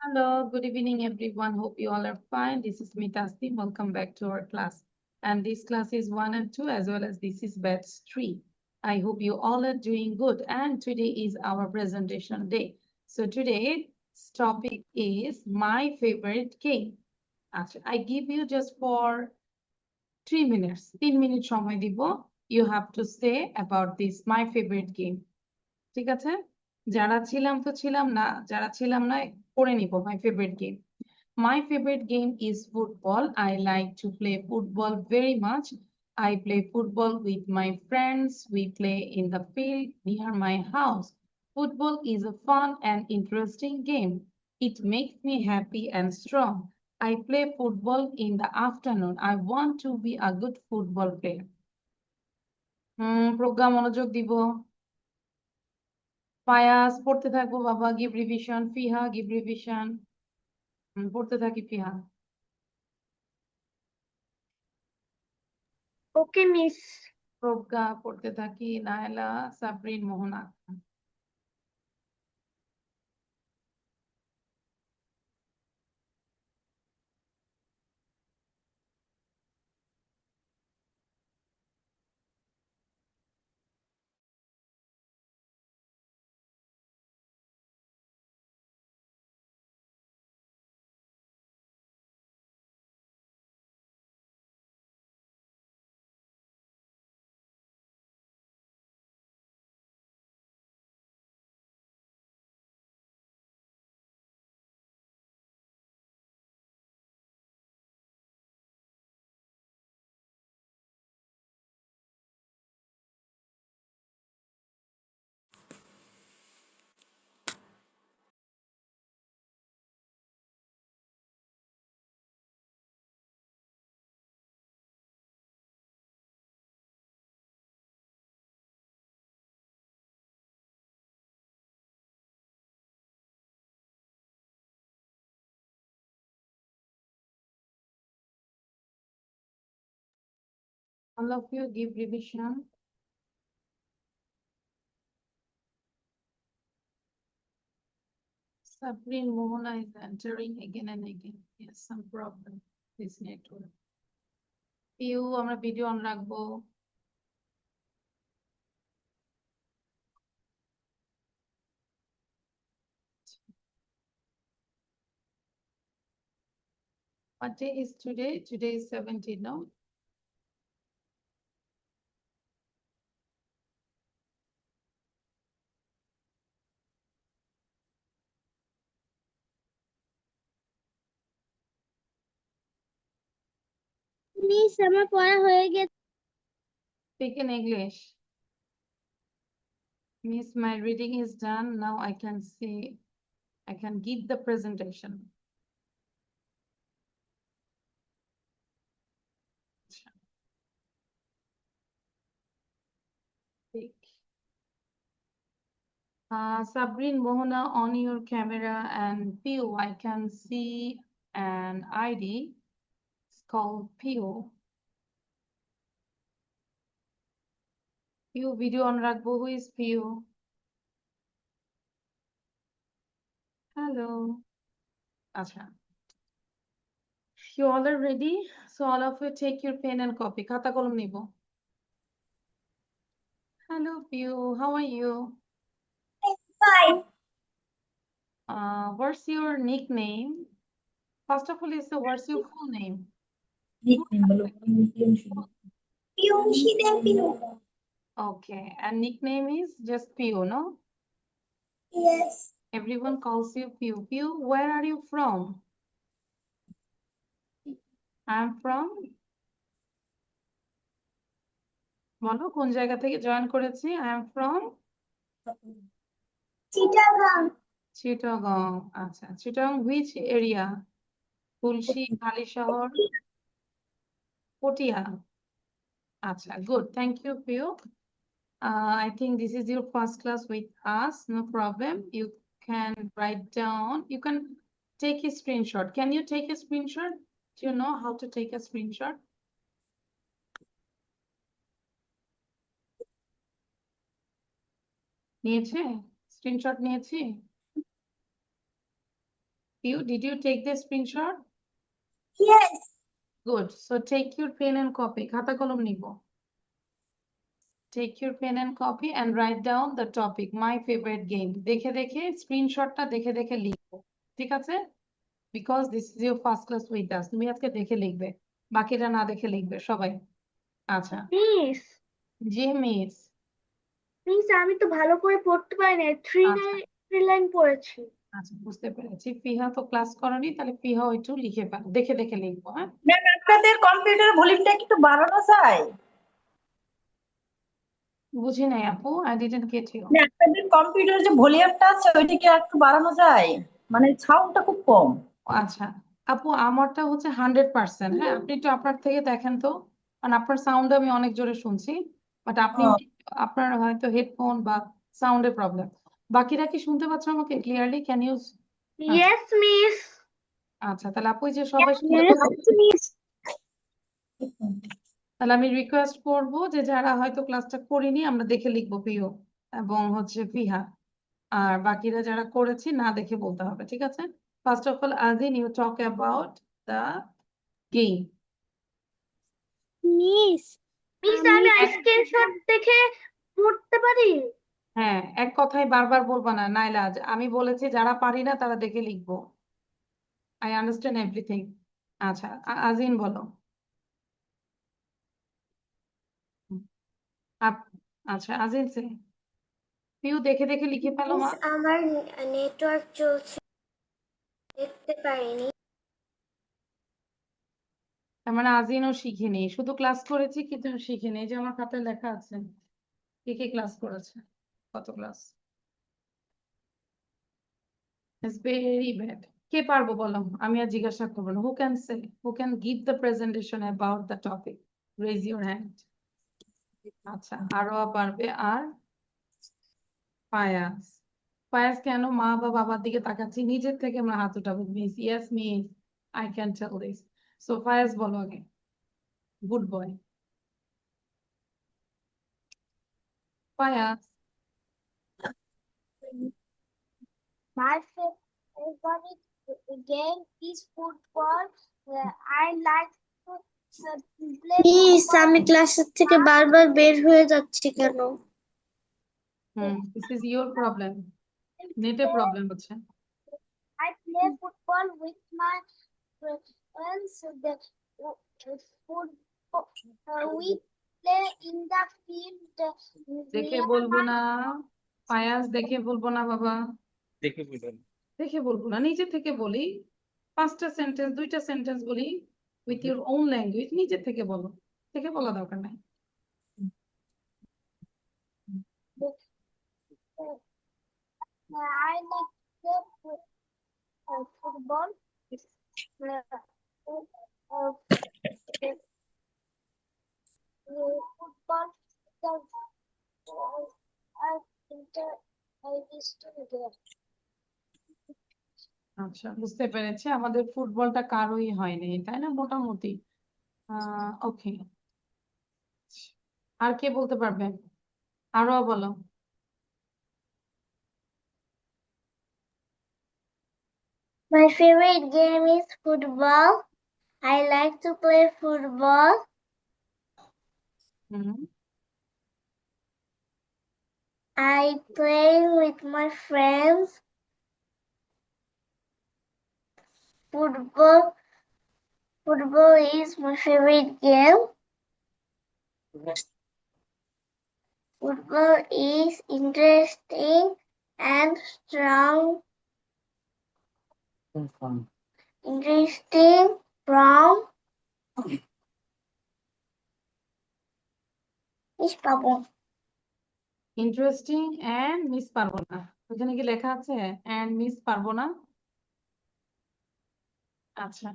Hello, good evening, everyone. Hope you all are fine. This is Mitasti. Welcome back to our class. And this class is 1 and 2, as well as this is batch 3. I hope you all are doing good. And today is our presentation day. So today's topic is my favorite game. I give you just for 3 minutes. 3 minutes সময় দিব. You have to say about this my favorite game. ঠিক আছে? যারা ছিলাম তো ছিলাম না, যারা ছিলাম না করে নিব my favorite game. My favorite game is football. I like to play football very much. I play football with my friends. We play in the field near my house. Football is a fun and interesting game. It makes me happy and strong. I play football in the afternoon. I want to be a good football player. প্রজ্ঞা মনোযোগ দিব। ফায়াজ পড়তে থাকবো বাবা, give revision. ফিহা give revision. পড়তে থাকি ফিহা। ওকে miss. প্রজ্ঞা পড়তে থাকি, নায়লা, সাবরিন, মোহনা। All of you give revision. Sabrin Mohana is entering again and again. Yes, some problem. This network. Piu আমরা ভিডিও অন রাখবো। What day is today? Today is 17, no? Miss আমার পড়া হয়ে গেছে। Speak in English. Miss, my reading is done. Now I can see, I can give the presentation. Speak. Sabrin Mohana, on your camera, and Pio, I can see an ID. It's called Pio. Pio video on রাখবো. Who is Pio? Hello. আচ্ছা. You all are ready? So all of you take your pen and copy. খাতা কলম নিব। Hello Pio, how are you? Fine. What's your nickname? First of all, what's your full name? Okay, and nickname is just Pio, no? Yes. Everyone calls you Pio. Pio, where are you from? I'm from বলো কোন জায়গা থেকে join করেছি? I am from Chittagong. Chittagong. আচ্ছা, Chittagong which area? তুলসী, হালিশহর, পটিয়া। আচ্ছা, good. Thank you, Pio. I think this is your first class with us. No problem. You can write down. You can take a screenshot. Can you take a screenshot? Do you know how to take a screenshot? নিয়েছে? Screenshot নিয়েছি? Did you take the screenshot? Yes. Good. So take your pen and copy. খাতা কলম নিব। Take your pen and copy and write down the topic, my favorite game. দেখে দেখে স্ক্রিনশটটা দেখে দেখে লিখবো। ঠিক আছে? Because this is your first class with us. তুমি আজকে দেখে লিখবে। বাকিরা না দেখে লিখবে সবাই। আচ্ছা। মিস জি মিস। মিস আমি তো ভালো করে পড়তে পারি না থ্রি লাইন পড়েছি আচ্ছা বুঝতে পেরেছি। ফিহা তো ক্লাস করনি, তাহলে ফিহা একটু লিখে ফেল, দেখে দেখে লিখবো। হ্যাঁ, ম্যাম আপনাদের কম্পিউটার ভলিউমটা কি একটু বাড়ানো যায়? বুঝি নাই আপু, আই ডিডন্ট গেট ইউ। মানে আপনাদের কম্পিউটার যে ভলিউমটা আছে ওইটা কি একটু বাড়ানো যায়? মানে সাউন্ডটা খুব কম। আচ্ছা আপু, আমারটা হচ্ছে 100%। হ্যাঁ, আপনি একটু আপনার থেকে দেখেন তো, কারণ আপনার সাউন্ড আমি অনেক জোরে শুনছি, বাট আপনি ও, আপনার হয়তো হেডফোন বা সাউন্ডের প্রবলেম। বাকিরা কি শুনতে পাচ্ছ আমাকে clearly? Can you? Yes miss আচ্ছা, তাহলে আপু এই যে সবাই শুনতে ইয়েস পাচ্ছে, মিস তাহলে আমি রিকোয়েস্ট করব যে যারা হয়তো ক্লাসটা করিনি আমরা দেখে লিখবো প্রিয় এবং হচ্ছে ফিহা, আর বাকিরা যারা করেছি না দেখে বলতে হবে। ঠিক আছে? ফার্স্ট অফ অল আজিন, you talk about the game. Miss miss আমি স্ক্রিনশট দেখে পড়তে পারি হ্যাঁ, এক কথায় বারবার বলবা না নাইলাজ, আমি বলেছি যারা পারি না তারা দেখে লিখবো। I understand everything. আচ্ছা, আজিন বলো। আপ- আচ্ছা আজিন সে পিউ দেখে দেখে লিখে ফেলো মা। মিস আমার নেটওয়ার্ক চলছে দেখতে পারিনি তার মানে আজিনও শিখিনি, শুধু ক্লাস করেছি কিন্তু শিখিনি। এই যে আমার খাতায় লেখা আছে কে কে ক্লাস করেছে, কত ক্লাস। It's very bad. কে পারবো বলো, আমি আর জিজ্ঞাসা করবো না। Who can say, who can give the presentation about the topic? Raise your hand. আচ্ছা, আরো পারবে। আর ফায়াজ, ফায়াজ কেন মা বা বাবার দিকে তাকাচ্ছি, নিজের থেকে আমরা হাত উঠাবো। Miss, yes miss, I can tell this. So Fayaz বলো আগে। Good boy Fayaz. My favorite game is football. I like to play please football. আমি ক্লাসের থেকে বারবার বের হয়ে যাচ্ছি কেন? দিস ইজ ইউর প্রবলেম, নেটে প্রবলেম হচ্ছে। I play football with my friends. We play in the field দেখে near বলবো my না ফায়াজ, দেখে বলবো না বাবা, দেখে বুঝুন। দেখে বলবো না, নিজে থেকে বলি। 5টা সেন্টেন্স, 2টা সেন্টেন্স বলি উইথ ইউর ওন ল্যাঙ্গুয়েজ, নিজে থেকে বলো, থেকে বলা দরকার নাই। I like to play football. Football. I used to there. আচ্ছা বুঝতে পেরেছি, আমাদের ফুটবলটা কারোই হয়নি তাই না মোটামুটি। ওকে, আর কে বলতে পারবে? আরো বলো। My favorite game is football. I like to play football. Hmm, I play with my friends. Football is my favorite game. Football is interesting and strong. Interesting from Miss Pabu. Interesting and miss পারবো না, ওখানে কি লেখা আছে and miss পারবো না? আচ্ছা,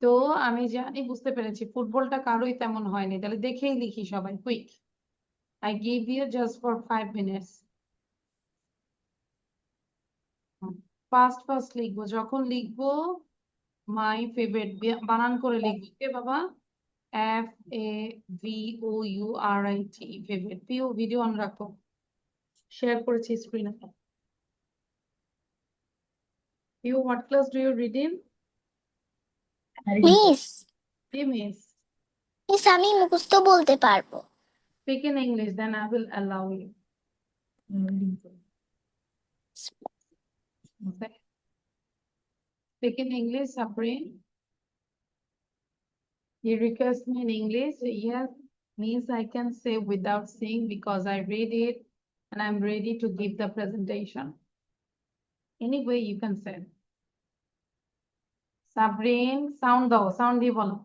তো আমি জানি, বুঝতে পেরেছি ফুটবলটা কারোই তেমন হয়নি, তাহলে দেখেই লিখি সবাই quick. I give you just for 5 minutes. First first লিখবো, যখন লিখবো মাই ফেভারিট বানান করে লিখবো। কে বাবা? FAVOURIT, favourite. পিও ভিডিও অন রাখো, শেয়ার করেছি স্ক্রিনে। You, what class do you read in? Miss Hey, miss. Miss আমি মুখস্থ বলতে পারবো। Speak in English, then I will allow you. Okay. Speak in English, Sabrine. You request me in English. Yes, means I can say without seeing because I read it and I'm ready to give the presentation. Any way you can say. Sabrine, sound though, sound দিয়ে বলো।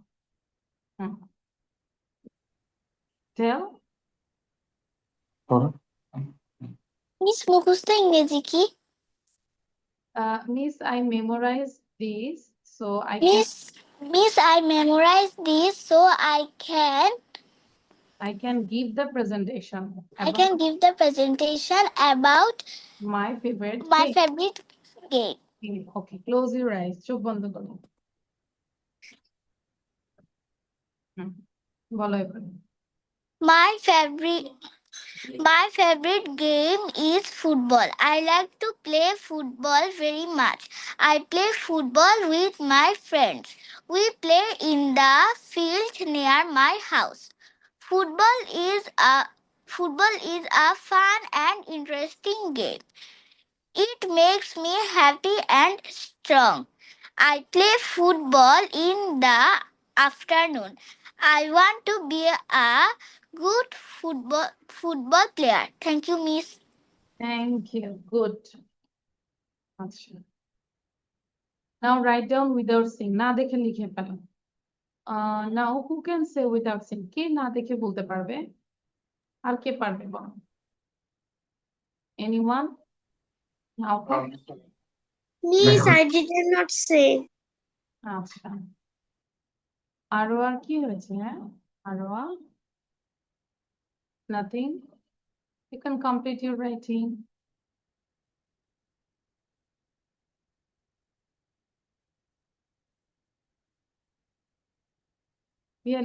Tell. Miss মুখস্থ ইংরেজি কি? Miss, I memorize this, so I can Miss, I memorize this so I can give the presentation I about can give the presentation about my favorite my game. favorite game. Okay, close your eyes. চোখ বন্ধ করো। বলো এবার। My favorite game is football. I like to play football very much. I play football with my friends. We play in the field near my house. Football is a fun and interesting game. It makes me happy and strong. I play football in the afternoon. I want to be a good football player. Thank you, Miss. Thank you. Good. আচ্ছা। Now write down without seeing. না দেখে লিখে ফেলো। Now who can say without seeing? কে না দেখে বলতে পারবে? আর কে পারবে বলো? Anyone? Now Miss, I did not say. আচ্ছা। আরো আর কি হয়েছে? হ্যাঁ, আরো nothing. You can complete your writing.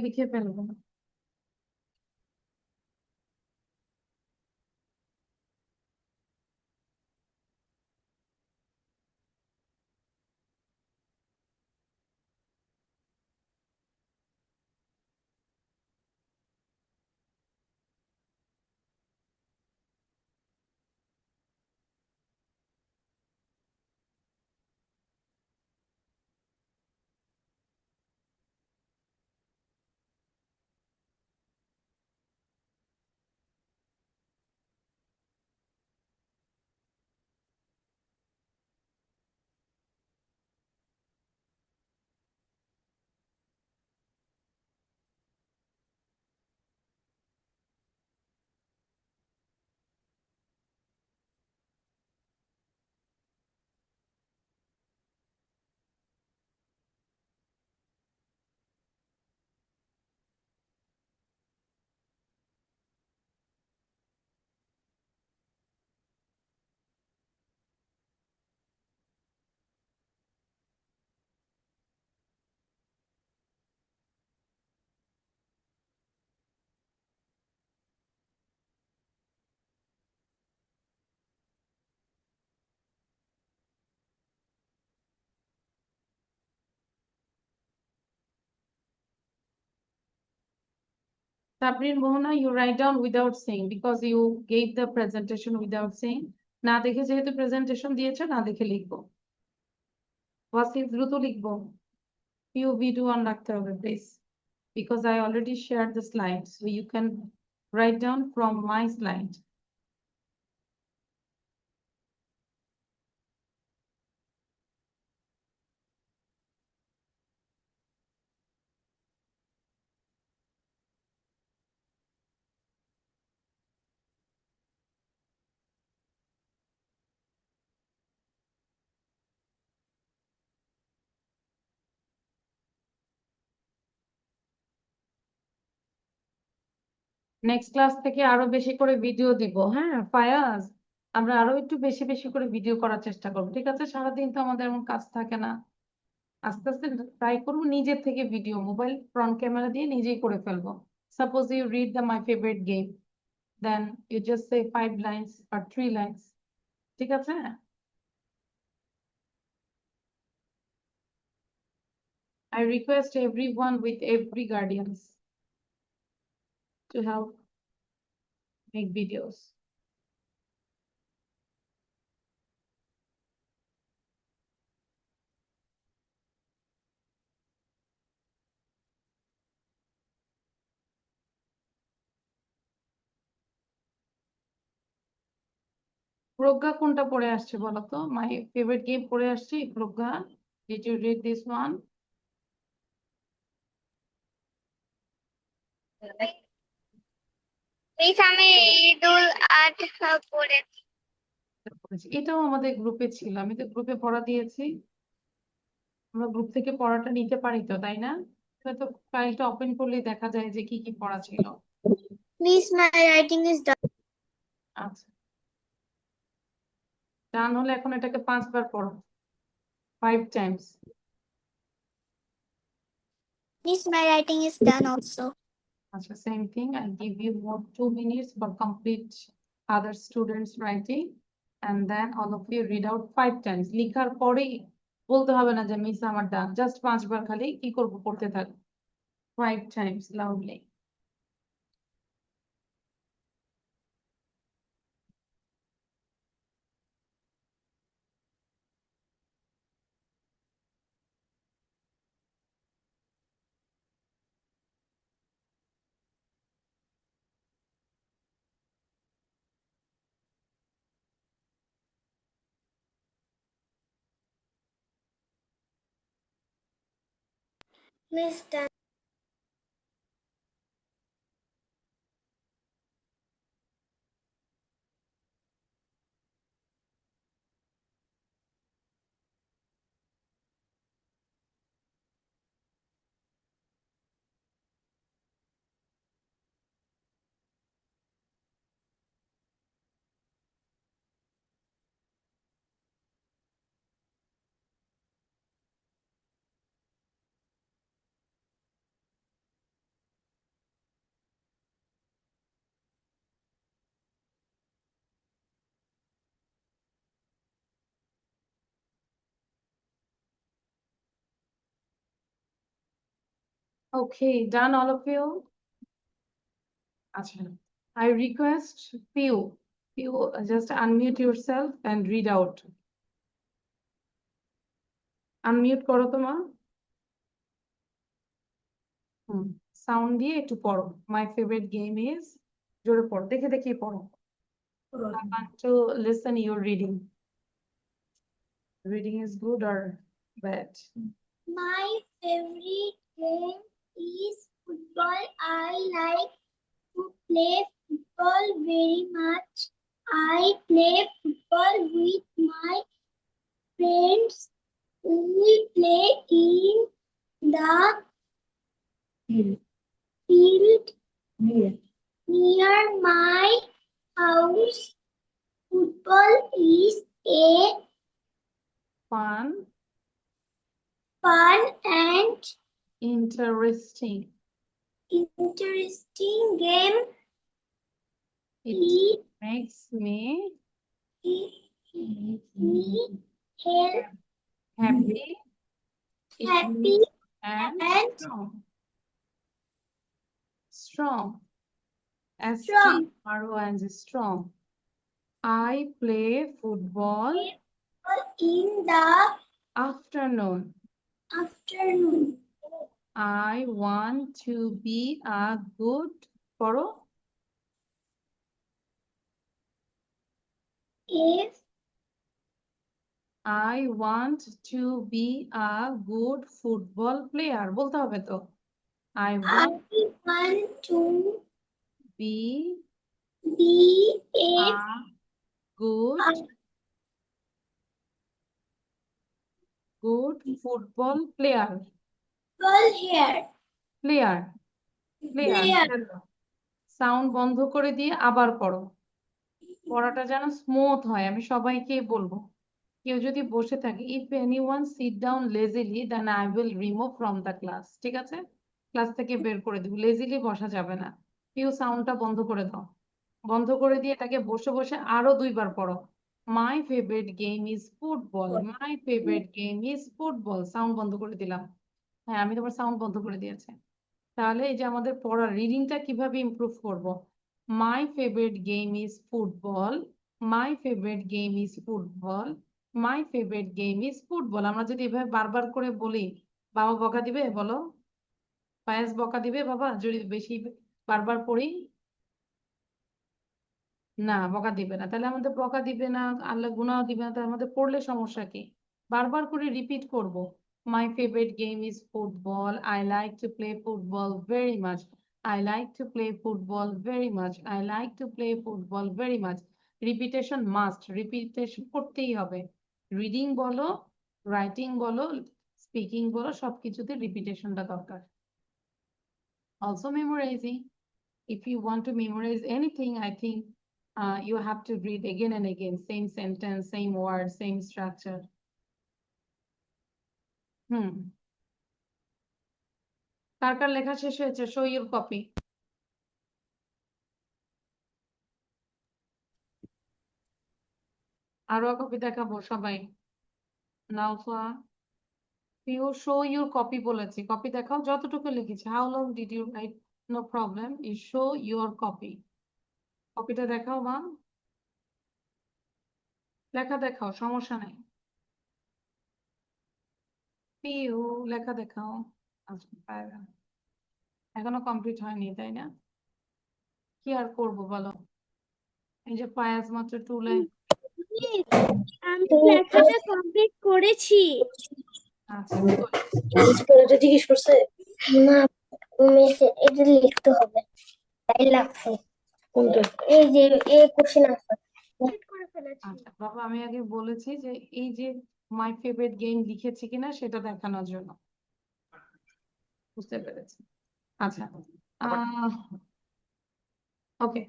লিখে ফেলবো। Sabrine Mohana, you write down without saying because you gave the presentation without saying. না দেখে যেহেতু presentation দিয়েছো না দেখে লিখবো। ওয়াসিফ দ্রুত লিখবো। few video on রাখতে হবে please because I already shared the slide so you can write down from my slide. Next class থেকে আরো বেশি করে ভিডিও দিব। হ্যাঁ ফায়াজ, আমরা আরো একটু বেশি বেশি করে ভিডিও করার চেষ্টা করবো, ঠিক আছে? সারাদিন তো আমাদের এমন কাজ থাকে না। আস্তে আস্তে ট্রাই করবো নিজের থেকে ভিডিও মোবাইল ফ্রন্ট ক্যামেরা দিয়ে নিজেই করে ফেলবো। Suppose you read the my favourite game, then you just say 5 lines or 3 lines, ঠিক আছে? I request everyone with every guardians to help make videos. প্রজ্ঞা কোনটা পড়ে আসছে বলো তো? মাই ফেভারিট গেম পড়ে আসছে প্রজ্ঞা। Did you read this one? Miss আমি ঈদুল আজহা পড়েছি। এটাও আমাদের গ্রুপে ছিল, আমি তো গ্রুপে পড়া দিয়েছি। আমরা গ্রুপ থেকে পড়াটা নিতে পারি তো, তাই না? তো ফাইলটা ওপেন করলেই দেখা যায় যে কি কি পড়া ছিল। Miss my writing is done. আচ্ছা, ডান হলে এখন এটাকে 5 বার পড়ো, 5 times. Miss, my writing is done also. আচ্ছা, same thing. I'll give you more 2 minutes for complete other students writing, and then all of you read out 5 times. লিখার পরেই বলতে হবে না যে মিস আমার ডান, জাস্ট 5 বার খালি কি করবো পড়তে থাক, 5 times loudly. Miss done. Okay, done all of you? আচ্ছা, I request Piu, just unmute yourself and read out. Unmute করো তো মা। সাউন্ড দিয়ে একটু পড়ো। My favorite game is, জোরে পড়ো, দেখে দেখে পড়ো। I want to listen your reading. Reading is good or bad? My favorite game is football. I like to play football very much. I play football with my friends. We play in the field near my house. Football is a Fun, fun and interesting. interesting game. It It makes me makes me help happy. It happy makes and and strong. Strong. strong. S-T-R-O-N-G, strong. I play football In the afternoon. afternoon. I want to be a good পড়ো। If I want to be a good football player বলতে হবে তো। I I want want to be be a good football player. football here. Player. Player. Sound বন্ধ করে দিয়ে আবার পড়ো, পড়াটা যেন স্মুথ হয়। আমি সবাইকে বলবো, কেউ যদি বসে থাকে, if anyone sit down lazily then I will remove from the class. ঠিক আছে, ক্লাস থেকে বের করে দিব, লেজিলি বসা যাবে না। কেউ সাউন্ডটা বন্ধ করে দাও, বন্ধ করে দিয়ে তাকে বসে বসে আরো 2 বার পড়ো। মাই favourite game is football, my favourite game is football, sound বন্ধ করে দিলাম। হ্যাঁ, আমি তোমার সাউন্ড বন্ধ করে দিয়েছি। তাহলে এই যে আমাদের পড়ার রিডিংটা কিভাবে ইমপ্রুভ করব? মাই favourite game is football, my favourite game is football, my favourite game is football. আমরা যদি এভাবে বারবার করে বলি, বাবা বকা দিবে? বলো, পায়েস বকা দিবে বাবা যদি বেশি বারবার পড়ি? না, বকা দিবে না। তাহলে আমাদের বকা দিবে না, আল্লাহ গুনাহ দিবে না, তাহলে আমাদের পড়লে সমস্যা কি? বারবার করে রিপিট করব। মাই favourite game is football, I like to play football very much, I like to play football very much, I like to play football very much. Repetition must, repetition করতেই হবে। রিডিং বলো, রাইটিং বলো, speaking বলো, সবকিছুতে রিপিটেশনটা দরকার। Also memorising. If you want to memorize anything, I think you have to read again and again, same sentence, same word, same structure. কার কার লেখা শেষ হয়েছে? Show your copy. আরো কপি দেখাবো সবাই। নাউফা, you show your copy বলেছি, copy দেখাও যতটুকু লিখেছি। How long did you write? No problem, you show your copy. কপিটা দেখাও মা, লেখা দেখাও, সমস্যা নেই। পিউ লেখা দেখাও। আচ্ছা, পায়রা এখনো কমপ্লিট হয়নি তাই না? কি আর করবো বলো? এই যে পায়াস মাত্র 2 লাইন। আমি লেখাটা কমপ্লিট করেছি। আচ্ছা, এটা জিজ্ঞেস করছে না, এটা লিখতে হবে, তাই লাগছে কোনটা? এই যে এই কোশ্চেন আনসার কমপ্লিট করে ফেলেছি। আচ্ছা বাবা, আমি আগে বলেছি যে এই যে মাই ফেভারিট গেম লিখেছি কিনা সেটা দেখানোর জন্য। বুঝতে পেরেছি। আচ্ছা, okay,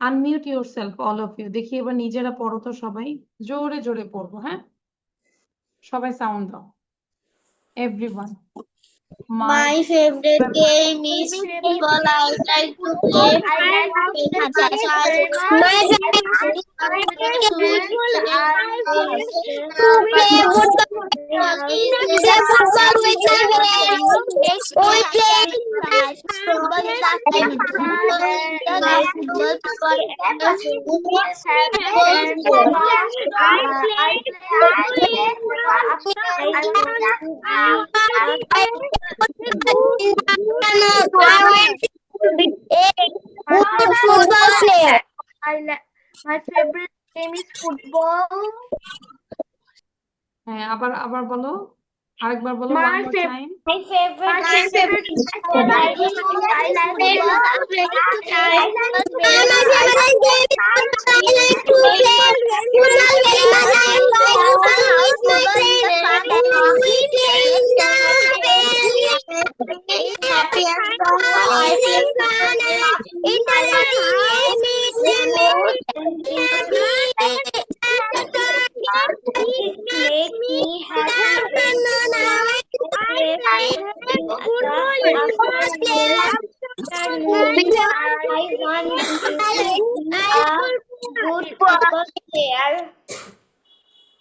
unmute yourself all of you. দেখি এবার নিজেরা পড়ো তো সবাই, জোরে জোরে পড়বো। হ্যাঁ, সবাই সাউন্ড দাও। Everyone, My favorite game is football. I like to play football player. My favorite game is football. হ্যাঁ, আবার আবার বলো, আরেকবার বলো। My one more fav- time. My favorite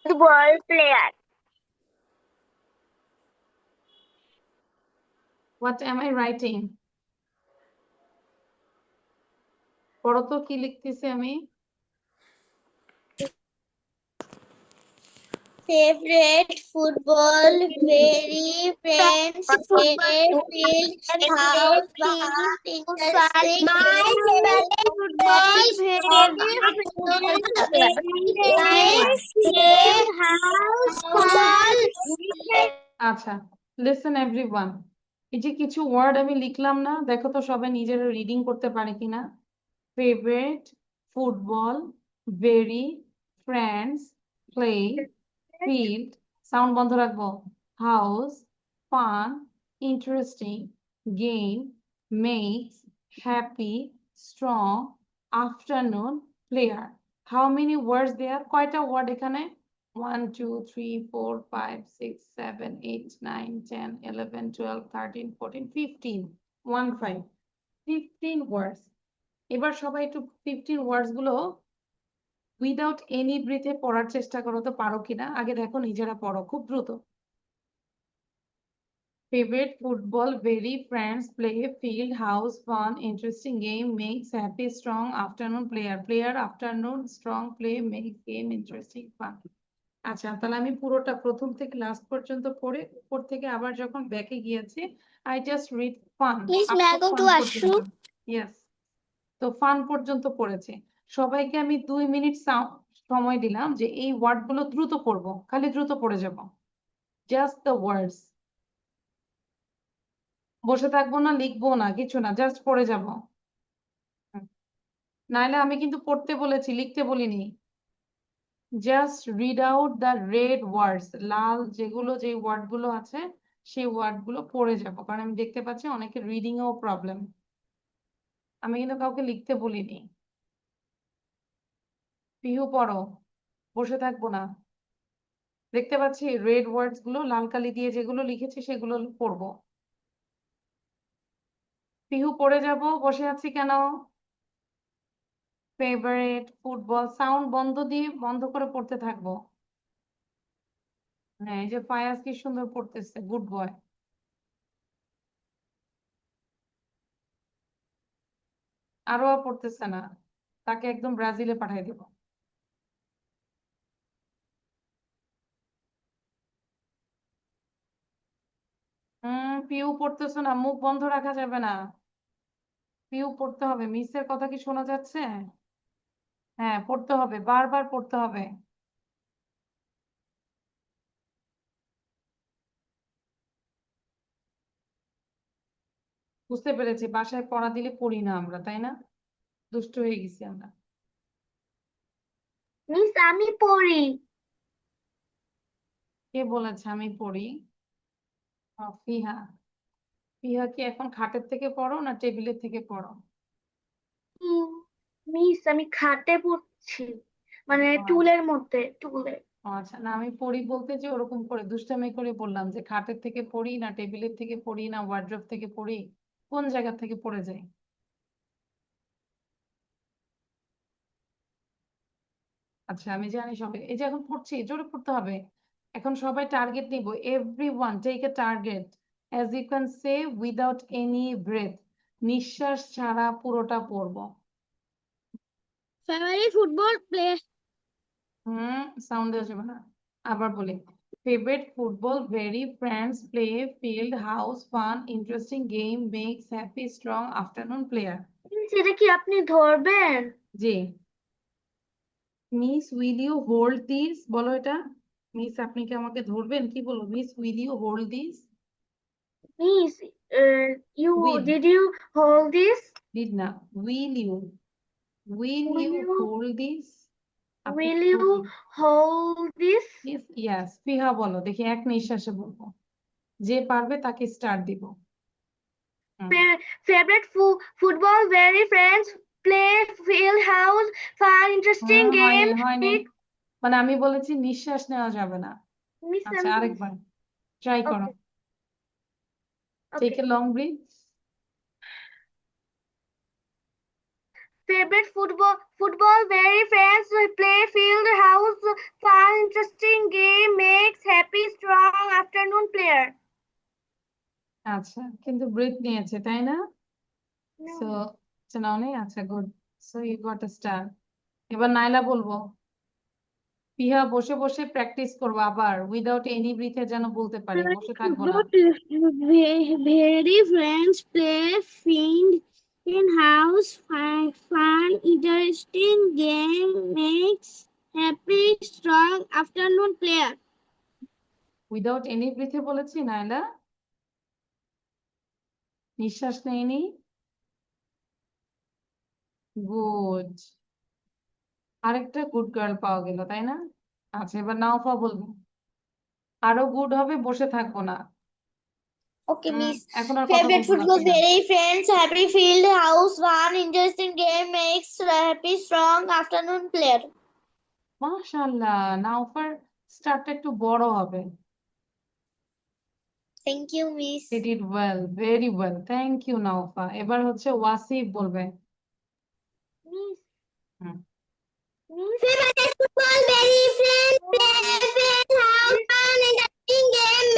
football player. What am I writing? পড়ো তো কি লিখতেছি আমি। Favorite football, very friends, favorite field, house, interesting. My favorite football, আচ্ছা, লিসেন এভরিওয়ান, এই যে কিছু ওয়ার্ড আমি লিখলাম না, দেখো তো সবাই নিজেরা রিডিং করতে পারে কিনা। Favourite, football, very, friends, play, field, sound বন্ধ রাখবো, house, fun, interesting, game, makes, happy, strong, afternoon, player. How many words there? কয়টা ওয়ার্ড এখানে? 1 2 3 4 5 6 7 8 9 10 11 12 13 14 15 1 5 15 ওয়ার্ডস। এবার সবাই একটু 15 ওয়ার্ডস গুলো উইদাউট এনি ব্রিথে পড়ার চেষ্টা করো তো পারো কিনা। আগে দেখো নিজেরা পড়ো খুব দ্রুত। Favorite football, very friends, play, field, house, fun, interesting game, makes happy, strong, afternoon, player, afternoon, strong, play, makes game, interesting, fun. আচ্ছা, তাহলে আমি পুরোটা প্রথম থেকে লাস্ট পর্যন্ত পড়ে উপর থেকে আবার যখন ব্যাকে গিয়েছি, I just read fun Miss, up may to I go fun to পর্যন্ত। washroom? Yes, তো ফান পর্যন্ত পড়েছে। সবাইকে আমি 2 মিনিট সময় দিলাম যে এই ওয়ার্ড গুলো দ্রুত পড়বো, খালি দ্রুত পড়ে যাব, জাস্ট দ্য ওয়ার্ডস। বসে থাকবো না, লিখবো না, কিছু না, জাস্ট পড়ে যাব। নাইলে আমি কিন্তু পড়তে বলেছি, লিখতে বলিনি। Just read out the red words, লাল যেগুলো যে ওয়ার্ড গুলো আছে সেই ওয়ার্ড গুলো পড়ে যাব, কারণ আমি দেখতে পাচ্ছি অনেকের রিডিং এও প্রবলেম। আমি কিন্তু কাউকে লিখতে বলিনি। পিহু পড়ো, বসে থাকবো না। দেখতে পাচ্ছি রেড ওয়ার্ডস গুলো লাল কালি দিয়ে যেগুলো লিখেছি সেগুলো পড়বো। পিহু পড়ে যাব, বসে আছি কেন? ফেভারিট, ফুটবল, সাউন্ড বন্ধ করে পড়তে থাকবো। হ্যাঁ, এই যে ফায়াজ কি সুন্দর পড়তেছে, গুড বয়। আরো পড়তেছে না, তাকে একদম ব্রাজিলে পাঠিয়ে দিব। পিউ পড়তেছো না, মুখ বন্ধ রাখা যাবে না। পিউ পড়তে হবে, মিসের কথা কি শোনা যাচ্ছে? হ্যাঁ, পড়তে হবে, বারবার পড়তে হবে। বুঝতে পেরেছি, বাসায় পড়া দিলে পড়ি না আমরা, তাই না? দুষ্ট হয়ে গেছি আমরা। মিস আমি পড়ি। কে বলেছে আমি পড়ি? ফিহা। ফিহা কি এখন খাটের থেকে পড়ো না টেবিলের থেকে পড়ো? মিস আমি খাটে পড়ছি, মানে ও টুলের মধ্যে, টুলে। আচ্ছা, না আমি পড়ি বলতে যে ওরকম করে দুষ্টামি করে বললাম যে খাটের থেকে পড়ি না টেবিলের থেকে পড়ি না ওয়ার্ড্রোব থেকে পড়ি, কোন জায়গা থেকে পড়ে যাই? আচ্ছা, আমি জানি সবাই এই যে এখন পড়ছি, জোরে পড়তে হবে। এখন সবাই টার্গেট নিব, everyone take a target, as you can say without any breath, নিঃশ্বাস ছাড়া পুরোটা পড়বো। Favorite football player. সাউন্ড দেওয়া যাবে না। আবার বলি, favourite football, very friends, play, field, house, fun, interesting game, makes happy, strong, afternoon, player. Miss এটা কি আপনি ধরবেন? জি। Miss will you hold this, বলো এটা। মিস আপনি কি আমাকে ধরবেন? কি বলবো? Miss will you hold this? Miss you will, did you hold this? Did না, will you, will will you you hold this? আপনি উইল কি ইউ বলবেন? Hold this? ইয়াস, ফিহা বলো দেখি, এক নিঃশ্বাসে বলবো, যে পারবে তাকে স্টার্ট দিব। হুম। Favorite football, very friends, play, field, house, fun, interesting হয়নি game, হয়নি, big. মানে আমি বলেছি নিঃশ্বাস নেওয়া যাবে না। Miss, আচ্ছা, আরেকবার ট্রাই করো। okay, take okay. A long breath. Favorite football, very friends, play, field, house, fun, interesting game, makes happy, strong, afternoon, player. আচ্ছা, কিন্তু ব্রিথ নিয়েছে তাই না? No. সো নাও নেই, আচ্ছা good, so you got a star. এবার নাইলা বলবো। পিহা বসে বসে প্র্যাকটিস করবো আবার, উইদাউট এনি ব্রিথে যেন বলতে পারি, বসে থাকবো না। Very friends play, field, in house, fun, interesting game, makes happy, strong, afternoon, player. Without any breathe বলেছি নাইলা, নিঃশ্বাস নেইনি। গুড, আরেকটা গুড গার্ল পাওয়া গেল, তাই না? আচ্ছা, এবার নাওফা বলবো, আরো গুড হবে, বসে থাকবো না। Okay, Miss. এখন আর কথা Favorite বলবো না, football, পিহা। very friends, happy field, house, fun, interesting game, makes happy, strong, afternoon, player. মাশাআল্লাহ, নাওফার স্টার্টটা একটু বড় হবে। Thank you, Miss. He did well, very well, thank you নাওফা। এবার হচ্ছে ওয়াসিফ বলবে। Miss, হুম। Miss, Favorite football, very friends, play, field, house, fun, interesting game,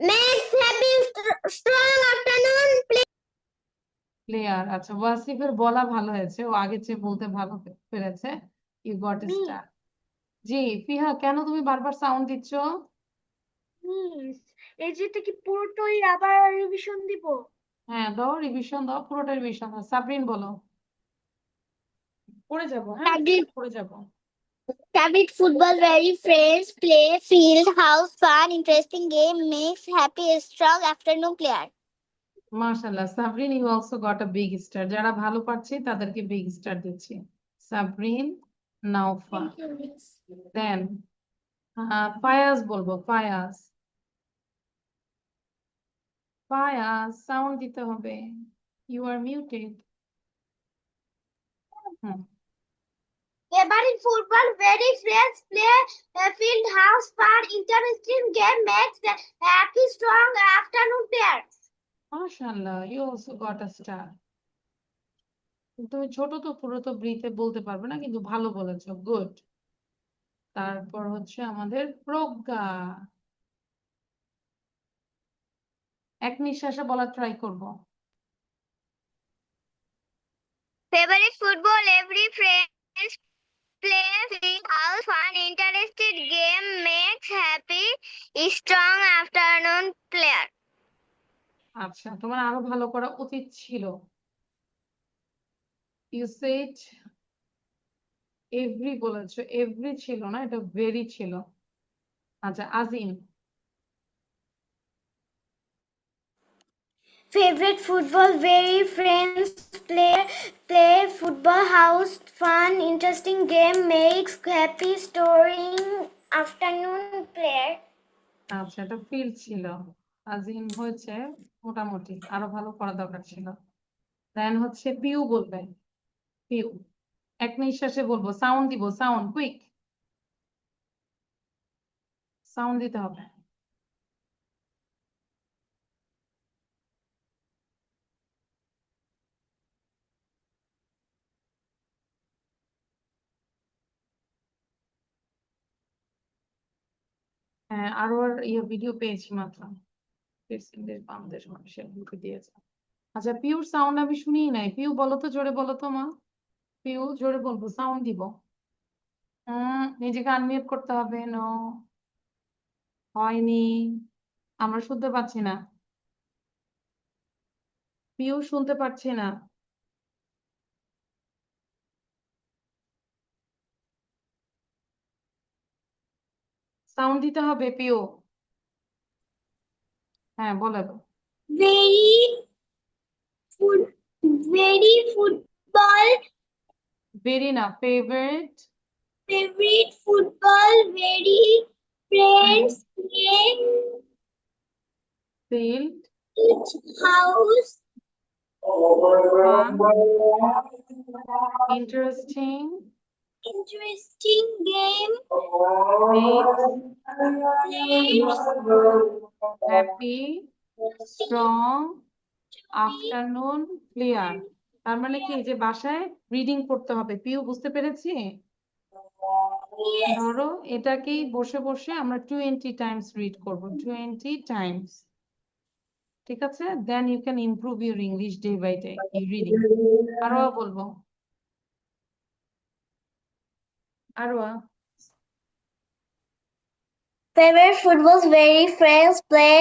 makes happy, player. আচ্ছা, ওয়াসিফের বলা ভালো হয়েছে, ও আগের চেয়ে বলতে ভালো পেরেছে। You got a miss star. জি ফিহা, কেন তুমি বারবার সাউন্ড দিচ্ছ? মিস এই যেটা কি পুরোটাই আবার রিভিশন দিব? হ্যাঁ দাও, রিভিশন দাও, পুরোটা রিভিশন দাও। সাবরিন বলো। পড়ে যাবো, হ্যাঁ পড়ে যাবো। Favorite football, very friends, play, field, house, fun, interesting game, makes happy, strong, afternoon player. মাশাআল্লাহ, Sabrin you also got a big star. যারা ভালো পারছে তাদেরকে বিগ স্টার দিচ্ছি। সাবরিন, নাওফা। Thank you, Miss. দেন ফায়াজ বলবো, ফায়াজ। ফায়াজ, সাউন্ড দিতে হবে। You are muted. Hmm, Favorite football, very friends, play, field, house, fun, interesting game, makes happy, strong, afternoon player. মাশাআল্লাহ, you also got a star. তুমি ছোট তো, পুরো তো ব্রিতে বলতে পারবে না, কিন্তু ভালো বলেছো, গুড। তারপর হচ্ছে আমাদের প্রজ্ঞা। এক নিঃশ্বাসে বলার ট্রাই করব। Favorite football, every friends, play, field, house, fun, interesting game, makes happy, strong, afternoon player. আচ্ছা, তোমার আরো ভালো করা উচিত ছিল। ইউ সেড এভরি বলেছো, এভরি ছিল না, এটা ভেরি ছিল। আচ্ছা, আজিম। Favorite football, very friends, play football, house, fun, interesting game, makes happy, storing, afternoon player. আচ্ছা, এটা ফিল ছিল। আজিম হয়েছে মোটামুটি, আরো ভালো করা দরকার ছিল। দেন হচ্ছে পিউ বলবে। পিউ, এক নিঃশ্বাসে বলবো, সাউন্ড দিব, সাউন্ড কুইক, সাউন্ড দিতে হবে। হ্যাঁ, আরো ভিডিও পেয়েছি মাত্র, বাংলাদেশ মানুষের গ্রুপে দিয়েছে। আচ্ছা, পিউর সাউন্ড আমি শুনিই নাই। পিউ বলো তো, জোরে বলো তো মা। পিউ, জোরে বলবো, সাউন্ড দিব। নিজেকে আনমিউট করতে হবে। নো, হয়নি, আমরা শুনতে পাচ্ছি না। পিউ, শুনতে পাচ্ছি না। সাউন্ড দিতে হবে পিউ। হ্যাঁ বলো। Very football, ভেরি না, favourite. favorite football, very friends, play, field, house, fun, interesting, interesting game, makes makes happy, strong, afternoon clear. তার মানে কি, যে বাসায় রিডিং করতে হবে। পিউ, বুঝতে পেরেছি? ধরো এটাকেই বসে বসে আমরা 20 টাইমস রিড করব, 20 টাইমস। ঠিক আছে? Then you can improve your English day by day, reading. Arowa বলবো, Arowa. Favorite footballs, very friends, play,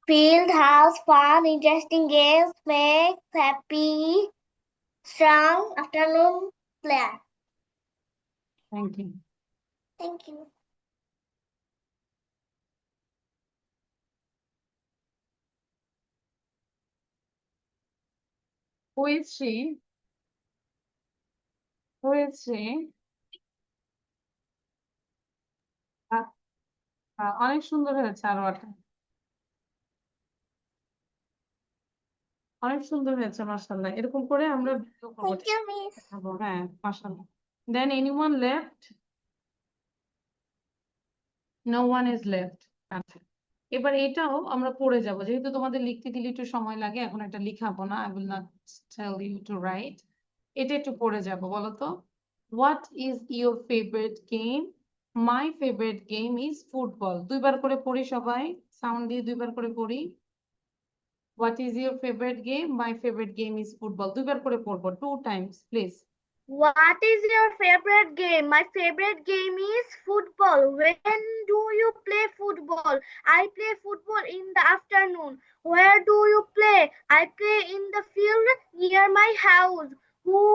field, house, fun, interesting games, make happy, strong, afternoon player. Thank you. Thank you. Who is she? Who is she? অনেক সুন্দর হয়েছে আরোয়াটা, অনেক সুন্দর হয়েছে মাশাআল্লাহ। এরকম করে আমরা ভিডিও করবো, Thank you, Miss. দেখাবো। হ্যাঁ মাশাআল্লাহ। Then anyone left? No one is left. আচ্ছা, এবার এটাও আমরা পড়ে যাব, যেহেতু তোমাদের লিখতে দিলে একটু সময় লাগে, এখন এটা লিখাবো না। I will not tell you to write. এটা একটু পড়ে যাব। বলো তো, what is your favourite game? My favourite game is football. দুইবার করে পড়ি সবাই, সাউন্ড দিয়ে দুইবার করে পড়ি। What is your favorite game? My favorite game is football. দুইবার করে পড়বো, 2 times, please. What is your favorite game? My favorite game is football. When do you play football? I play football in the afternoon. Where do you play? I play in the field near my house. Who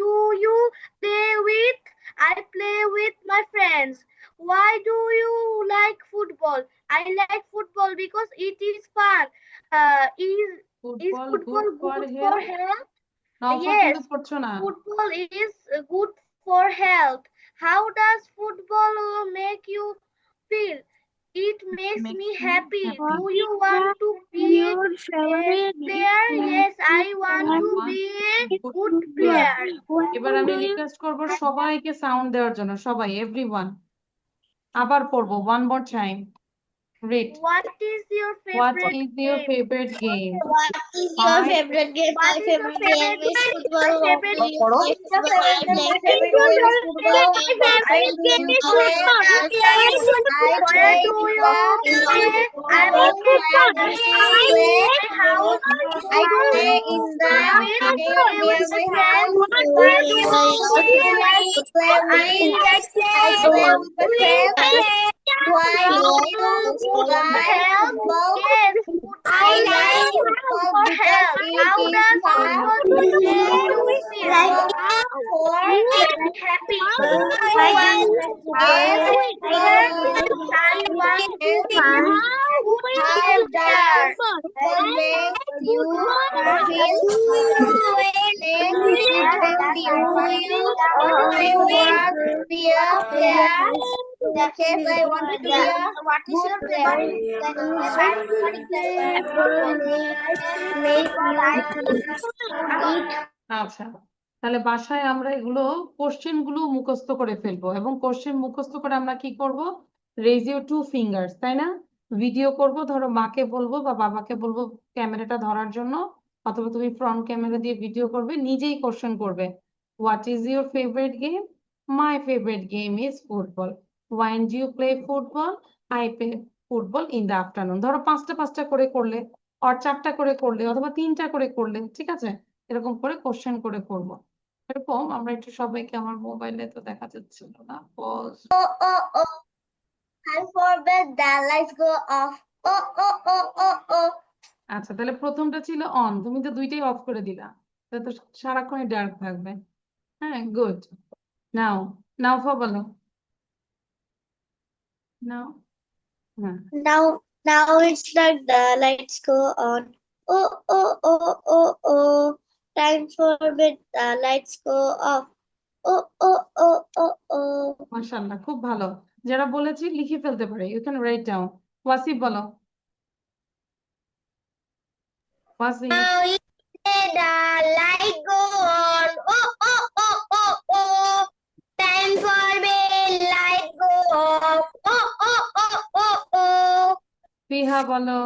do you play with? I play with my friends. Why do you like football? I like football because it is fun. Is Football football good for good for health? health? নওফা Yes. কিন্তু পড়ছো না। Football is good for health. How does football make you feel? It makes me happy. Do you want to be a player? Yes, I want to be a good player. এবার আমি request করব সবাইকে sound দেওয়ার জন্য, সবাই, everyone. আবার পড়বো, one more time. Read. What is your What favorite is your game? favorite game? What is your My- favorite game? What My is your favorite game favorite is game? football. My What favorite do you play football? I play What is football. your What favorite game? My favorite game is football. Where do you play? I play in the field near my house. I Who do play you in play the with? field Play near with my friends. house. Where do you Who play? do you like to play I with? like to I play play with my with friends. Why How do do you good like health? football? Yes, I football like is good football for because health. it How is does fun. football make you feel? For Make me happy. Do Do you you want want to to get be a player? Yes, I want to be a football How player. does football make you feel? Thank you. Do you want to be a player? Yes, I want to be a What is your আচ্ছা, তাহলে বাসায় আমরা এগুলো question গুলো মুখস্থ করে ফেলবো, এবং কোশ্চেন মুখস্থ করে আমরা কি করব, রেজ ইউর 2 ফিঙ্গার্স, তাই না? ভিডিও করব, ধরো মাকে বলবো বা বাবাকে বলবো ক্যামেরাটা ধরার জন্য, অথবা তুমি ফ্রন্ট ক্যামেরা দিয়ে ভিডিও করবে, নিজেই কোশ্চেন করবে। What is your favourite game? My favourite game is football. When do you play football? I play football in the afternoon. ধরো 5টা 5টা করে করলে, আর 4টা করে করলে, অথবা 3টা করে করলে, ঠিক আছে? এরকম করে কোশ্চেন করে করবো। এরকম আমরা একটু সবাইকে, আমার মোবাইলে তো দেখা যাচ্ছিল না, pause. Time for bed, the lights go off. Oh, oh, oh, oh, oh. আচ্ছা, তাহলে প্রথমটা ছিল অন, তুমি তো দুইটাই অফ করে দিলা, তাহলে তো সারাক্ষণই ডার্ক থাকবে। হ্যাঁ, গুড। নাও, নাও বলো, নাও। হ্যাঁ, Now it's like the lights go on. Oh, oh, oh, oh, oh. Time for bed, the lights go off. Oh, oh, oh, oh, oh. মাশাআল্লাহ, খুব ভালো। যারা বলেছি লিখে ফেলতে পারে, you can write down. Wasif বলো, Wasif. Now it's the light go on. Oh, oh, oh, oh, oh. Time for bed, light go off. Oh, oh, oh, oh, oh. পিহা বলো,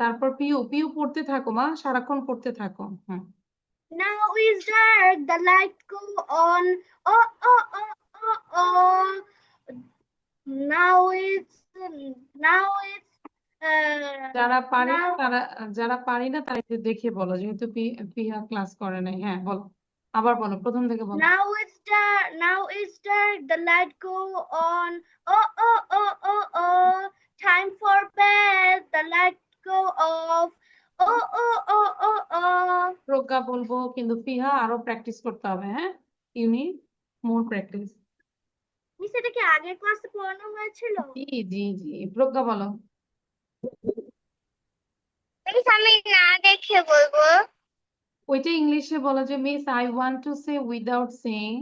তারপর পিউ। পিউ পড়তে থাকো মা, সারাক্ষণ পড়তে থাকো। হ্যাঁ, Now is dark, the light go on. Oh, oh, oh, oh, oh. Now it's যারা পারি না now তারা, যারা পারি না তারা একটু দেখে বলো, যেহেতু পিহা ক্লাস করে নাই। হ্যাঁ বলো, আবার বলো, প্রথম থেকে বলো। now it's dark. Now it's dark, the light go on. Oh, oh, oh, oh, oh. Time for bed, the light go off. Oh, oh, oh, oh, oh. প্রজ্ঞা বলবো, কিন্তু পিহা আরো প্র্যাকটিস করতে হবে। হ্যাঁ, you need more practice. Miss এটা কি আগের ক্লাসে পড়ানো হয়েছিল? জি জি জি, প্রজ্ঞা বলো। মিস আমি না দেখে বলবো। ওইটা ইংলিশে বলো, যে miss I want to say without saying.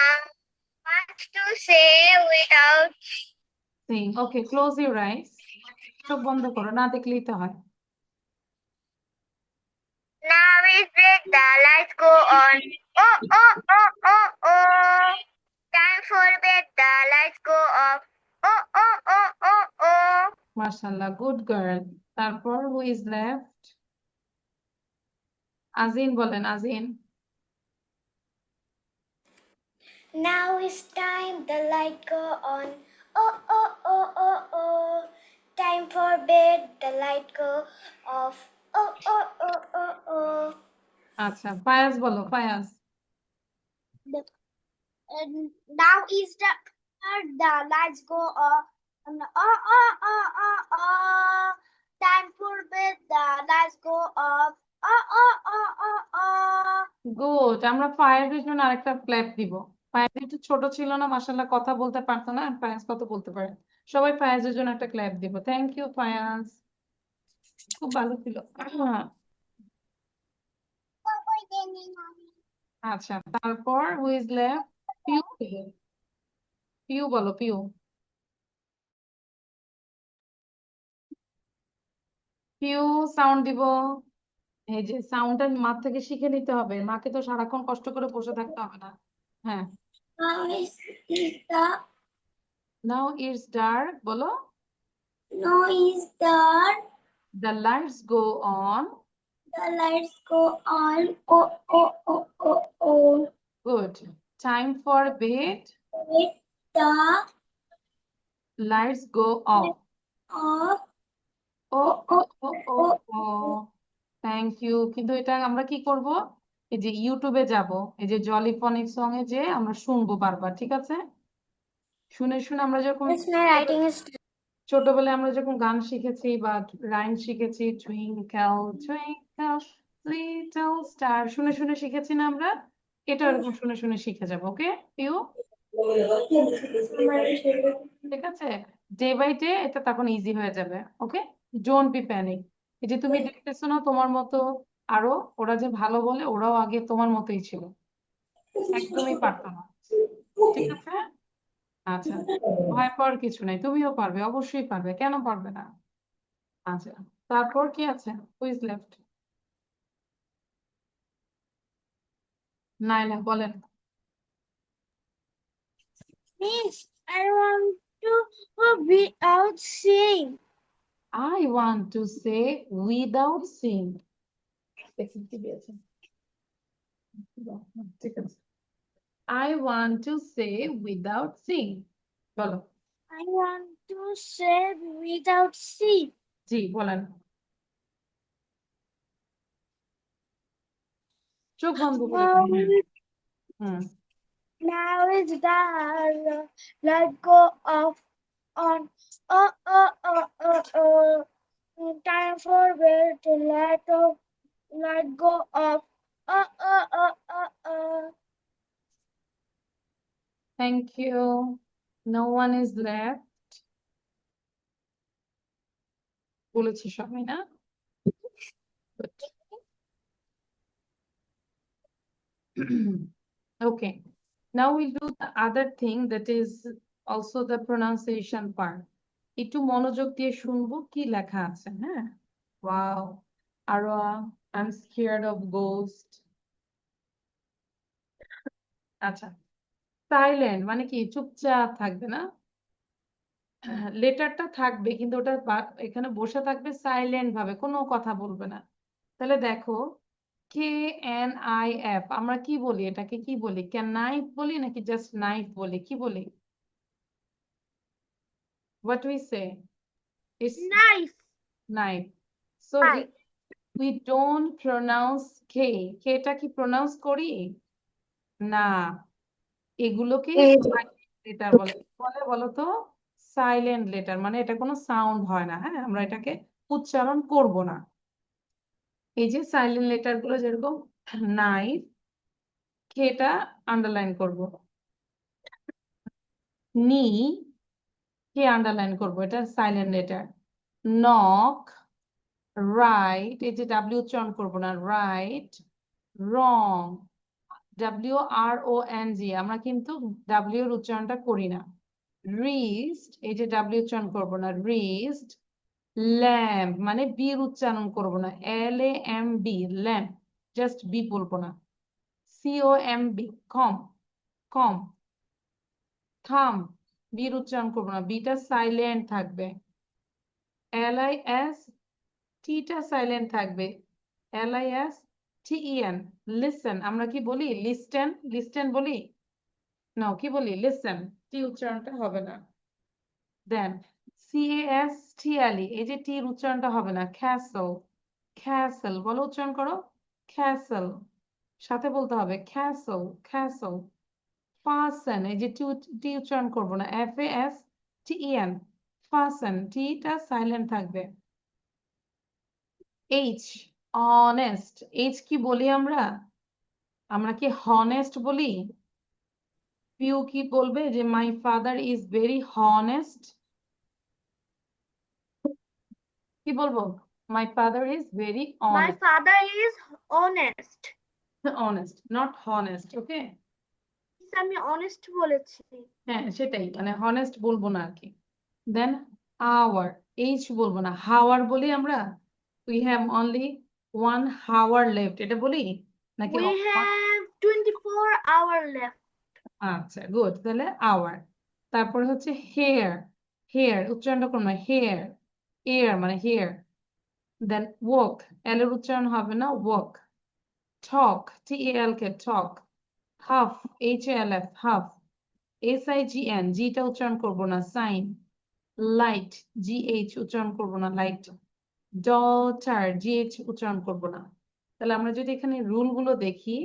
I want to say without. Saying. Okay, close your eyes. চোখ বন্ধ করো, না দেখলেই তো হয়। Now is it the lights go on. Oh, oh, oh, oh, oh. Time for bed, the lights go off. Oh, oh, oh, oh, oh. মাশাআল্লাহ, good girl. তারপর who is left? আজিন বলেন, আজিন। Now is time, the light go on. Oh, oh, oh, oh, oh. time for bed, the light go off. Oh, oh, oh, oh, oh. আচ্ছা ফায়াজ বলো Fayaz Now is the lights go off. Oh, oh, oh, oh, oh. Time for bed, the lights go off. Oh, oh, oh, oh, oh. Good আমরা ফায়াজের জন্য আরেকটা clap দিব ফায়াজ একটু ছোট ছিল না মাশাআল্লাহ কথা বলতে পারতো না আর ফায়াজ কত বলতে পারে সবাই ফায়াজের জন্য একটা ক্ল্যাপ দিব থ্যাংক ইউ ফায়াজ খুব ভালো ছিল আচ্ছা তারপর হু ইজ লেফট পিউ পিউ বলো পিউ পিউ সাউন্ড দিব এই যে সাউন্ডটা মা থেকে শিখে নিতে হবে মাকে তো সারাক্ষণ কষ্ট করে বসে থাকতে হবে না হ্যাঁ Now is the now it's dark বলো now is dark. The lights go on The lights go on. Oh, oh, oh, oh, oh. Good time for bed With the lights go off off. Oh oh oh oh oh thank you কিন্তু এটা আমরা কি করব এই যে ইউটিউবে যাব এই যে জলি ফনিক সং এ যে আমরা শুনবো বারবার ঠিক আছে শুনে শুনে আমরা যখন Yes, my writing is ছোটবেলায় আমরা যখন গান শিখেছি বা রাইম শিখেছি টুইঙ্কেল টুইঙ্কেল লিটল স্টার শুনে শুনে শিখেছি না আমরা এটা এরকম শুনে শুনে শিখে যাবো ওকে পিউ ঠিক আছে ডে বাই ডে এটা তখন ইজি হয়ে যাবে ওকে ডোন্ট বি প্যানিক এই যে তুমি দেখতেছো না তোমার মতো আরো ওরা যে ভালো বলে ওরাও আগে তোমার মতোই ছিল একদমই পারতো না ঠিক আছে আচ্ছা ভয় পাওয়ার কিছু নাই তুমিও পারবে অবশ্যই পারবে কেন পারবে না আচ্ছা তারপর কি আছে হু ইজ লেফট নাইলা বলেন Miss, I want to be out sing. I want to say without seeing দেখুন কি দিয়েছে ঠিক আছে I want to say without seeing বলো I want to say without see. জি বলেন চোখ বন্ধ করে Now, hmm now is the light go off on. Oh, oh, oh, oh, oh. Time for bed to light go off. Oh, oh, oh, oh, oh. thank you no one is left বলেছি সবাই না Good. Okay, now we'll do the other thing that is also the pronunciation part. একটু মনোযোগ দিয়ে শুনবো কি লেখা আছে হ্যাঁ wow Arwa I'm scared of ghost আচ্ছা সাইলেন্ট মানে কি চুপচাপ থাকবে না লেটারটা থাকবে কিন্তু ওটা এখানে বসে থাকবে সাইলেন্ট ভাবে কোনো কথা বলবে না তাহলে দেখো KNIF আমরা কি বলি এটাকে কি বলি ক্যান নাইফ বলি নাকি জাস্ট নাইফ বলি কি বলি what we say it's Nice. knife so Knife. we don't pronounce K টা কি প্রনাউন্স করি না এগুলোকে লেটার বলে বলে বলো তো সাইলেন্ট লেটার মানে এটা কোনো সাউন্ড হয় না হ্যাঁ আমরা এটাকে উচ্চারণ করব না এই যে সাইলেন্ট লেটার গুলো যেরকম নাইফ কেটা আন্ডারলাইন করব নি কে আন্ডারলাইন করব এটা সাইলেন্ট লেটার নক রাইট এই যে ডাব্লিউ উচ্চারণ করব না রাইট রং WRONG আমরা কিন্তু ডাব্লিউ এর উচ্চারণটা করি না রিস্ট এই যে ডাব্লিউ উচ্চারণ করব না রিস্ট ল্যাম্প মানে বি এর উচ্চারণ করব না LAMB ল্যাম্প জাস্ট বি বলবো না COMB কম কম থাম বি এর উচ্চারণ করব না বিটা সাইলেন্ট থাকবে LIS টিটা সাইলেন্ট থাকবে LIS TEN লিসেন আমরা কি বলি লিস্টেন বলি না কি বলি লিসেন টি উচ্চারণটা হবে না দেন CASTLE, এই যে টির উচ্চারণটা হবে না, ক্যাসেল, ক্যাসেল বলো, উচ্চারণ করো, ক্যাসেল, সাথে বলতে হবে ক্যাসেল, ক্যাসেল। ফাসেন, এই যে টি উচ্চারণ করবো না, FASTEN, ফাসেন, টিটা সাইলেন্ট থাকবে। H, অনেস্ট, H কি বলি আমরা? আমরা কি হনেস্ট বলি? পিউ কি বলবে যে my father is very honest? কি বলবো? My father is very My honest, father is honest. Honest, not honest, okay? আমি honest বলেছি। হ্যাঁ সেটাই, মানে হনেস্ট বলবো না আর কি। দেন আওয়ার, এইচ বলবো না, হাওয়ার বলি আমরা? We have only 1 hour left, এটা বলি নাকি? We have 24 hours left. আচ্ছা গুড, তাহলে আওয়ার। তারপরে হচ্ছে হেয়ার, হেয়ার উচ্চারণটা করবো, হেয়ার, এয়ার মানে হেয়ার। দেন ওয়াক, এল এর উচ্চারণ হবে না, walk. Talk, TALK, talk. Half, HALF, half. SIGN, জিটা উচ্চারণ করবো না, সাইন। লাইট, GH উচ্চারণ করবো না, লাইট। ডটার, GH উচ্চারণ করবো না। তাহলে আমরা যদি এখানে রুল গুলো দেখি,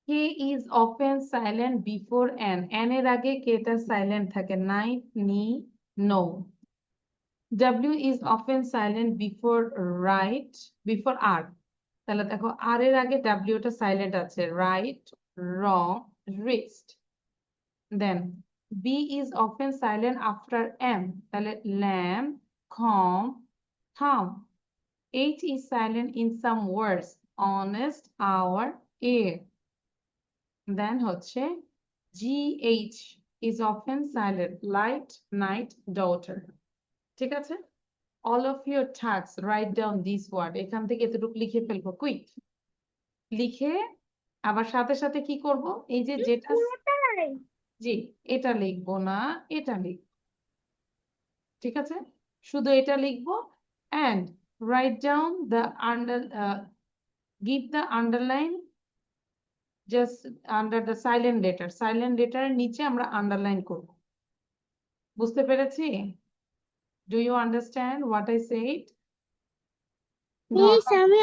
K is often silent before N, N এর আগে কেটা সাইলেন্ট থাকে, knight, knee, know. W is often silent before write, before R, তাহলে দেখো আর এর আগে ডাব্লিউটা সাইলেন্ট আছে, write, wrong, wrist. Then B is often silent after M, তাহলে lamp, comb, thumb. H is silent in some words, honest, hour, heir. Then হচ্ছে GH is often silent, light, night, daughter. ঠিক আছে? All of your tasks, write down this word. এখান থেকে এতটুকু লিখে ফেলবো, quick. লিখে আবার সাথে সাথে কি করব, এই যে যেটা, পুরোটাই। জি, এটা লিখবো না, এটা লিখবো, ঠিক আছে? শুধু এটা লিখবো। and write down the give the underline just under the silent letter, silent letter এর নিচে আমরা আন্ডারলাইন করব। বুঝতে পেরেছি? Do you understand what I said? Miss, আমি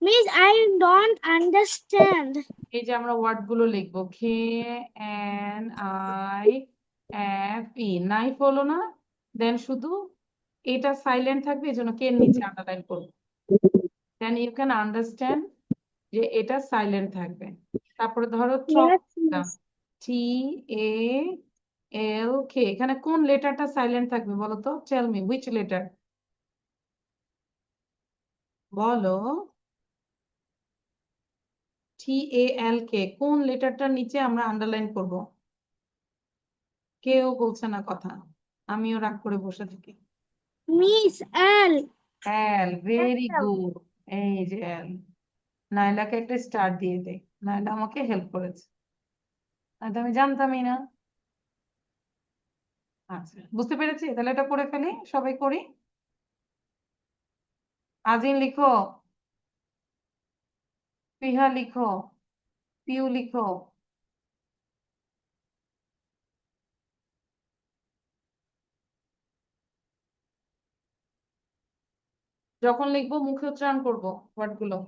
Miss, I don't understand. এই যে আমরা ওয়ার্ড গুলো লিখবো, KNIFE, নাইফ হলো না? দেন শুধু এটা সাইলেন্ট থাকবে, এই জন্য কে নিচে আন্ডারলাইন করবো। দেন ইউ ক্যান আন্ডারস্ট্যান্ড যে এটা সাইলেন্ট থাকবে। তারপরে ধরো Yes, Miss. TALK, এখানে কোন লেটারটা সাইলেন্ট থাকবে বলো তো? টেল মি হুইচ লেটার, বলো। TALK, কোন লেটারটার নিচে আমরা আন্ডারলাইন করব? কেউ বলছে না কথা, আমিও রাগ করে বসে থাকি। Miss L. এল, ভেরি L. গুড, এই যে এল। নাইলাকে একটা স্টার দিয়ে দে, নাইলা আমাকে হেল্প করেছে, নয়তো আমি জানতামই না। আচ্ছা বুঝতে পেরেছি, তাহলে এটা করে ফেলি, সবাই করি। আজিন লিখো, পিহা লিখো, পিউ লিখো। যখন লিখবো মুখে উচ্চারণ করবো ওয়ার্ড গুলো।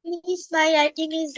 Miss, my writing is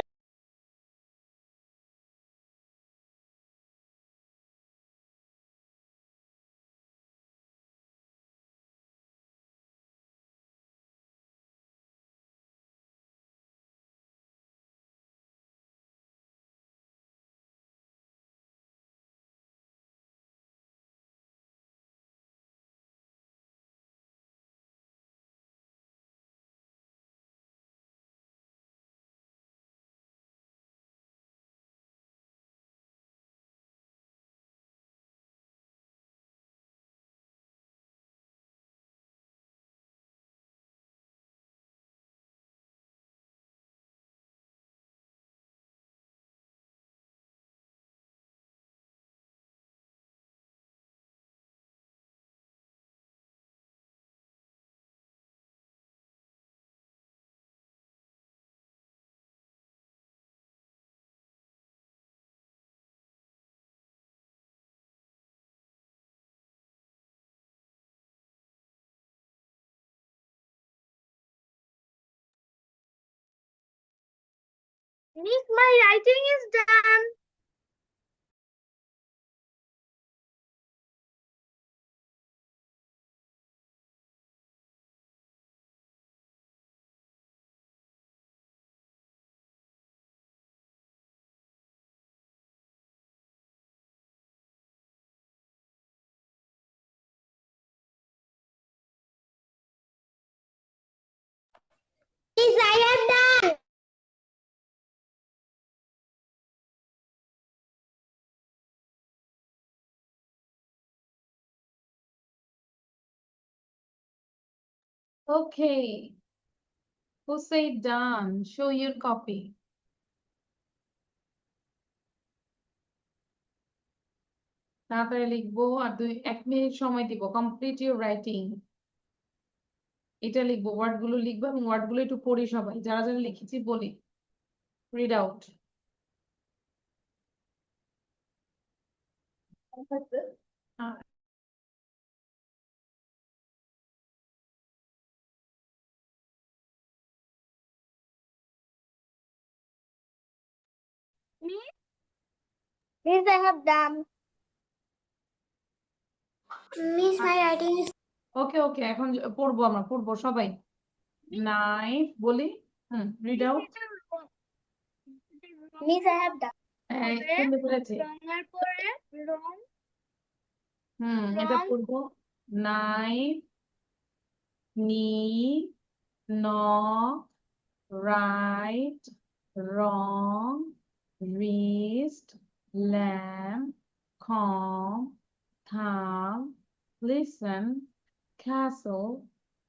Miss, my writing is done. Miss, I am done. Okay. Who said done? Show your copy. তাড়াতাড়ি লিখবো আর 1 মিনিট সময় দিব কমপ্লিট ইউর রাইটিং এটা লিখবো ওয়ার্ড গুলো লিখবো এবং ওয়ার্ড গুলো একটু পড়ি সবাই যারা যারা লিখেছি বলি read out Miss, I have done. Miss, my writing is ওকে ওকে এখন পড়বো আমরা পড়বো সবাই নাইফ বলি read out Miss, I have done. শুনতে পেরেছি রঙের পরে রং এটা wrong. পড়বো নাইফ নি ন right, wrong, wrist, lamb, comb, thumb, listen, castle,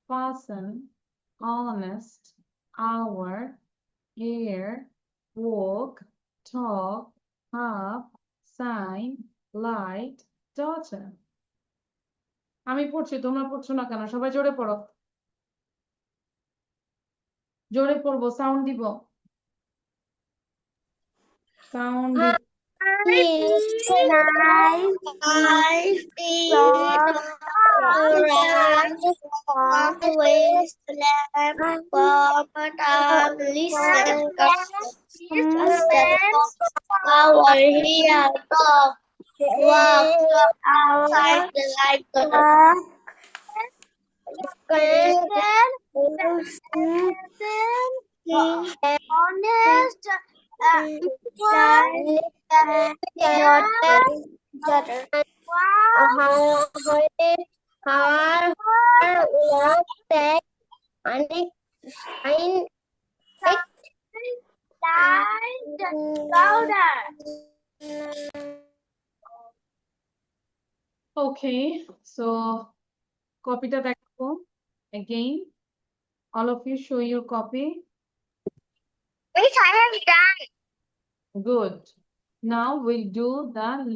fasten, honest, hour, air, walk, talk, half, sign, light, daughter. আমি পড়ছি তোমরা পড়ছো না কেন সবাই জোরে পড়ো জোরে পড়বো সাউন্ড দিব সাউন্ড দিব outside the light. Honest, Okay, so copyটা দেখো again. All of you show your copy. Miss, I have done. Good. Now we'll do the